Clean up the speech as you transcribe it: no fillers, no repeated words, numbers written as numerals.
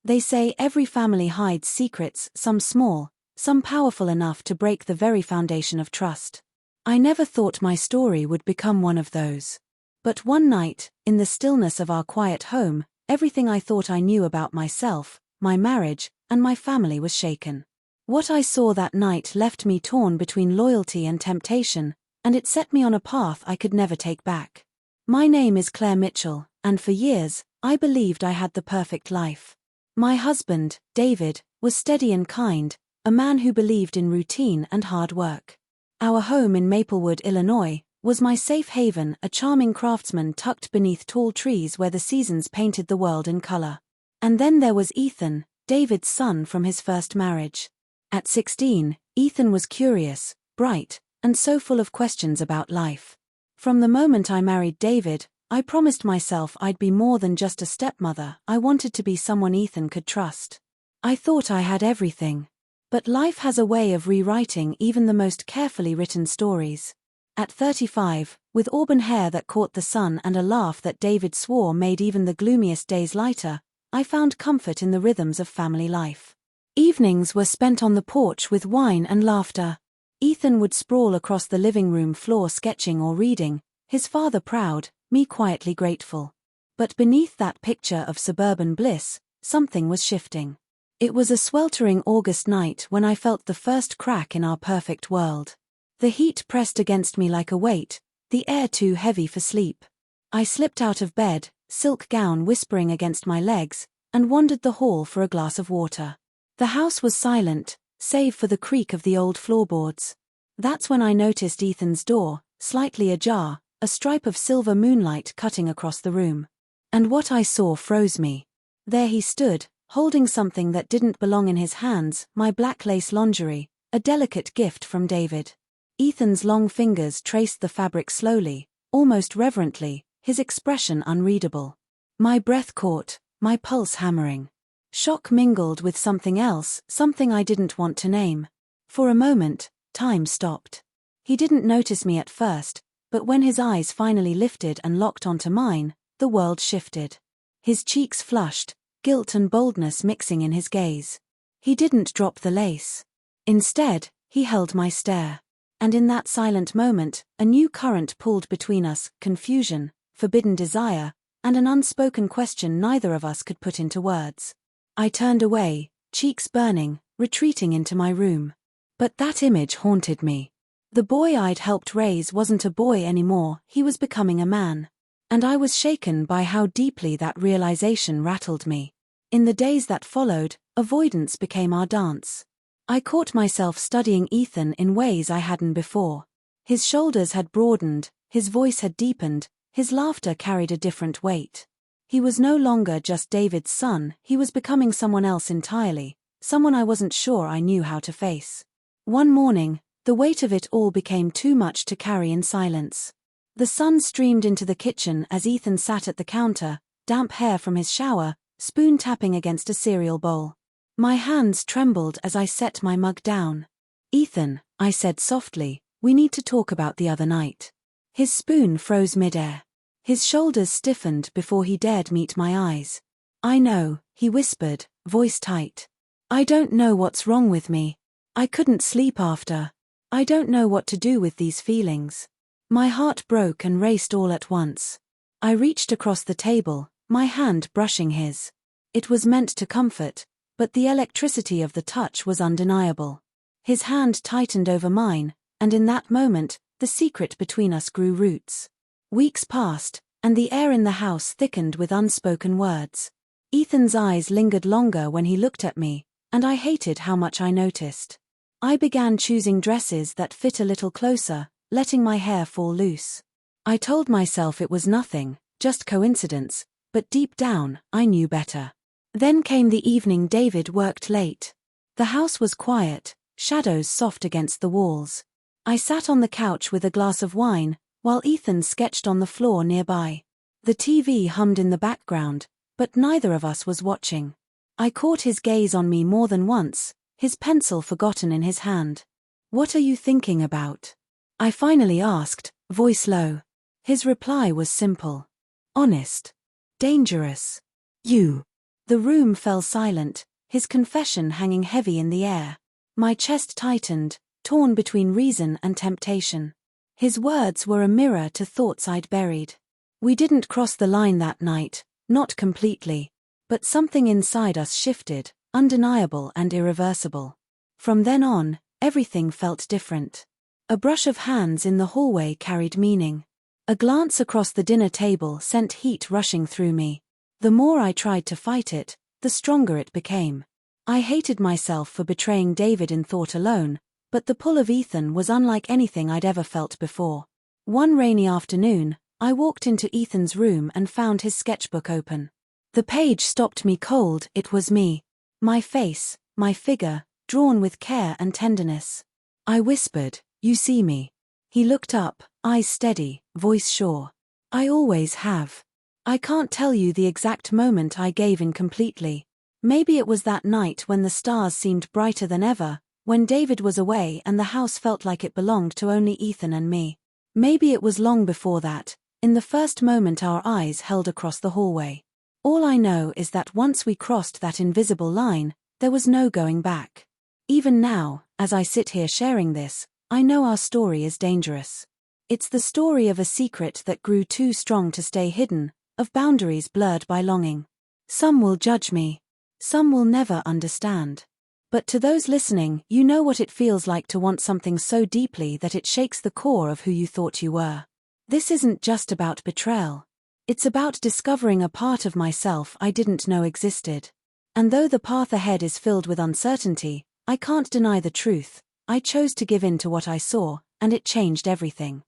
They say every family hides secrets, some small, some powerful enough to break the very foundation of trust. I never thought my story would become one of those. But one night, in the stillness of our quiet home, everything I thought I knew about myself, my marriage, and my family was shaken. What I saw that night left me torn between loyalty and temptation, and it set me on a path I could never take back. My name is Claire Mitchell, and for years, I believed I had the perfect life. My husband, David, was steady and kind, a man who believed in routine and hard work. Our home in Maplewood, Illinois, was my safe haven, a charming craftsman tucked beneath tall trees where the seasons painted the world in color. And then there was Ethan, David's son from his first marriage. At 16, Ethan was curious, bright, and so full of questions about life. From the moment I married David, I promised myself I'd be more than just a stepmother. I wanted to be someone Ethan could trust. I thought I had everything. But life has a way of rewriting even the most carefully written stories. At 35, with auburn hair that caught the sun and a laugh that David swore made even the gloomiest days lighter, I found comfort in the rhythms of family life. Evenings were spent on the porch with wine and laughter. Ethan would sprawl across the living room floor sketching or reading, his father proud, me quietly grateful. But beneath that picture of suburban bliss, something was shifting. It was a sweltering August night when I felt the first crack in our perfect world. The heat pressed against me like a weight, the air too heavy for sleep. I slipped out of bed, silk gown whispering against my legs, and wandered the hall for a glass of water. The house was silent, save for the creak of the old floorboards. That's when I noticed Ethan's door, slightly ajar, a stripe of silver moonlight cutting across the room. And what I saw froze me. There he stood, holding something that didn't belong in his hands, my black lace lingerie, a delicate gift from David. Ethan's long fingers traced the fabric slowly, almost reverently, his expression unreadable. My breath caught, my pulse hammering. Shock mingled with something else, something I didn't want to name. For a moment, time stopped. He didn't notice me at first, but when his eyes finally lifted and locked onto mine, the world shifted. His cheeks flushed, guilt and boldness mixing in his gaze. He didn't drop the lace. Instead, he held my stare. And in that silent moment, a new current pulled between us, confusion, forbidden desire, and an unspoken question neither of us could put into words. I turned away, cheeks burning, retreating into my room. But that image haunted me. The boy I'd helped raise wasn't a boy anymore, he was becoming a man. And I was shaken by how deeply that realization rattled me. In the days that followed, avoidance became our dance. I caught myself studying Ethan in ways I hadn't before. His shoulders had broadened, his voice had deepened, his laughter carried a different weight. He was no longer just David's son, he was becoming someone else entirely, someone I wasn't sure I knew how to face. One morning, the weight of it all became too much to carry in silence. The sun streamed into the kitchen as Ethan sat at the counter, damp hair from his shower, spoon tapping against a cereal bowl. My hands trembled as I set my mug down. "Ethan," I said softly, "we need to talk about the other night." His spoon froze midair. His shoulders stiffened before he dared meet my eyes. "I know," he whispered, voice tight. "I don't know what's wrong with me. I couldn't sleep after. I don't know what to do with these feelings." My heart broke and raced all at once. I reached across the table, my hand brushing his. It was meant to comfort, but the electricity of the touch was undeniable. His hand tightened over mine, and in that moment, the secret between us grew roots. Weeks passed, and the air in the house thickened with unspoken words. Ethan's eyes lingered longer when he looked at me, and I hated how much I noticed. I began choosing dresses that fit a little closer, letting my hair fall loose. I told myself it was nothing, just coincidence, but deep down, I knew better. Then came the evening David worked late. The house was quiet, shadows soft against the walls. I sat on the couch with a glass of wine, while Ethan sketched on the floor nearby. The TV hummed in the background, but neither of us was watching. I caught his gaze on me more than once, his pencil forgotten in his hand. "What are you thinking about?" I finally asked, voice low. His reply was simple. Honest. Dangerous. You. The room fell silent, his confession hanging heavy in the air. My chest tightened, torn between reason and temptation. His words were a mirror to thoughts I'd buried. We didn't cross the line that night, not completely. But something inside us shifted, undeniable and irreversible. From then on, everything felt different. A brush of hands in the hallway carried meaning. A glance across the dinner table sent heat rushing through me. The more I tried to fight it, the stronger it became. I hated myself for betraying David in thought alone, but the pull of Ethan was unlike anything I'd ever felt before. One rainy afternoon, I walked into Ethan's room and found his sketchbook open. The page stopped me cold. It was me. My face, my figure, drawn with care and tenderness. I whispered, "You see me." He looked up, eyes steady, voice sure. "I always have." I can't tell you the exact moment I gave in completely. Maybe it was that night when the stars seemed brighter than ever, when David was away and the house felt like it belonged to only Ethan and me. Maybe it was long before that, in the first moment our eyes held across the hallway. All I know is that once we crossed that invisible line, there was no going back. Even now, as I sit here sharing this, I know our story is dangerous. It's the story of a secret that grew too strong to stay hidden, of boundaries blurred by longing. Some will judge me. Some will never understand. But to those listening, you know what it feels like to want something so deeply that it shakes the core of who you thought you were. This isn't just about betrayal. It's about discovering a part of myself I didn't know existed. And though the path ahead is filled with uncertainty, I can't deny the truth. I chose to give in to what I saw, and it changed everything.